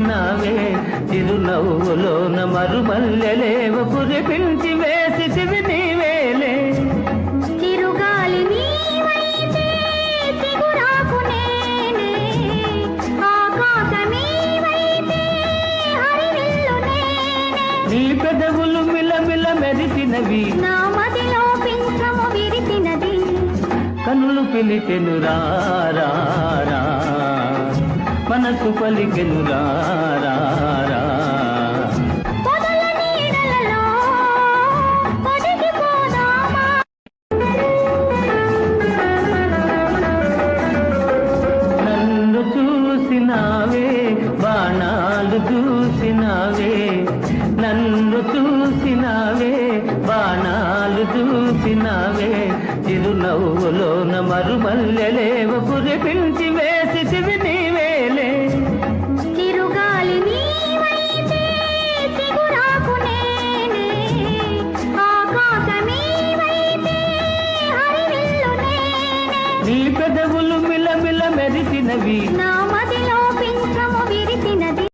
చూసినావే చిరునవ్వులోన మరుమల్లెలేవ కురిపించి వేసితివి నీవేలే చిరుగాలి నీవైతే చిగురాకు నేనే ఆకాశమీవైతే హరివిల్లు నేనే నీ పెదవులు మిలమిల మెరిసినవి నా మదిలో పింఛము విరిసినది కనులు పిలిచెను రా రా రా మనసు పలికెను రా రా రా పొదల నీడలలో ఒదిగిపోదామా నన్ను చూసినావే బాణాలు చూసినావే నన్ను చూసినావే బాణాలు చూసినావే చిరునవ్వులోన మరుమల్లెలేవ కురిపించి వేసితివి నీవేలే చిరుగాలి నీవైతే చిగురాకు నేనే ఆకాశమీవైతే హరివిల్లు నేనే నీ పెదవులు మిలమిల మెరిసినవి నా మదిలో పింఛము విరిసినది